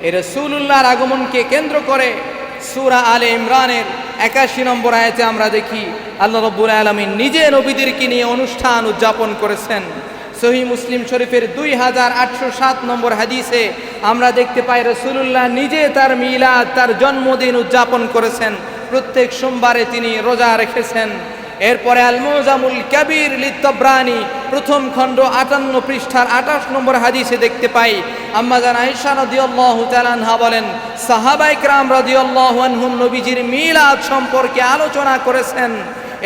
এই রাসূলুল্লাহর আগমনকে কেন্দ্র করে সূরা আলে ইমরানের ৮১ নম্বর আয়াতে আমরা দেখি আল্লাহ রাব্বুল আলামিন নিজে নবীদেরকে নিয়ে অনুষ্ঠান উদযাপন করেছেন। সহিহ মুসলিম শরীফের 2807 নম্বর হাদিসে আমরা দেখতে পাই রাসূলুল্লাহ নিজে তার মিলাদ, তার জন্মদিন উদযাপন করেছেন। প্রত্যেক সোমবারে তিনি রোজা রেখেছেন। এরপরে আল মুজামুল কাবীর লিত-তাবরানী প্রথম খণ্ড ৫৮ পৃষ্ঠার ২৮ নম্বর হাদিসে দেখতে পাই আম্মা জান আয়েশা রাদিয়াল্লাহু তাআলা আনহা বলেন, সাহাবায়ে কেরাম রাদিয়াল্লাহু আনহুম নবীজির মিলাদ সম্পর্কে আলোচনা করেছেন।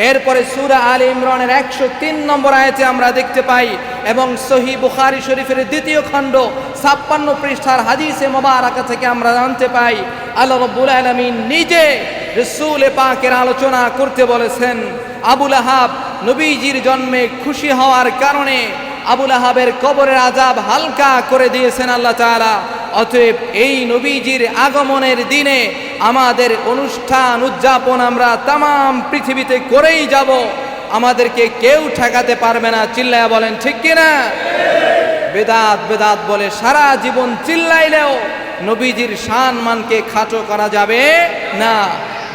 এরপরে সূরা আলে ইমরানের ১০৩ নম্বর আয়াতে আমরা দেখতে পাই এবং সহিহ বুখারী শরীফের দ্বিতীয় খণ্ড ৫৬ পৃষ্ঠার হাদিসে মোবারকা থেকে আমরা জানতে পাই আল্লাহ রাব্বুল আলামিন নিজে রাসূল পাকের আলোচনা করতে বলেছেন। আবু লাহাব নবীজির জন্মে খুশি হওয়ার কারণে আবু লাহাবের কবরের আযাব হালকা করে দিয়েছেন আল্লাহ তাআলা। অতএব এই নবীজির আগমনের দিনে আমাদের অনুষ্ঠান উদযাপন আমরা তামাম পৃথিবীতে করেই যাব, আমাদেরকে কেউ ঠেকাতে পারবে না। চিল্লায়া বলেন ঠিক কিনা? বেদাত বেদাত বলে সারা জীবন চিল্লাইলেও নবীজির শান মানকে খাটো করা যাবে না।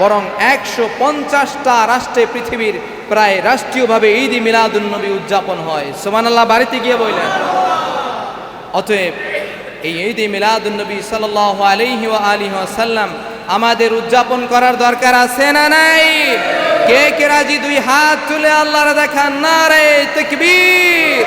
বরং ১৫০টা রাষ্ট্রে পৃথিবীর প্রায় রাষ্ট্রীয়ভাবে ঈদ মিলাদুন নবী উদযাপন হয়। সুবহানাল্লাহ বাড়িতে গিয়ে বললেন। অতএব এই ঈদ মিলাদুন নবী সাল্লাল্লাহু আলাইহি ওয়া আলিহি ওয়াসাল্লাম আমাদের উদযাপন করার দরকার আছে না নাই? কে কে রাজি? দুই হাত তুলে আল্লাহর দেখান নারে তাকবীর।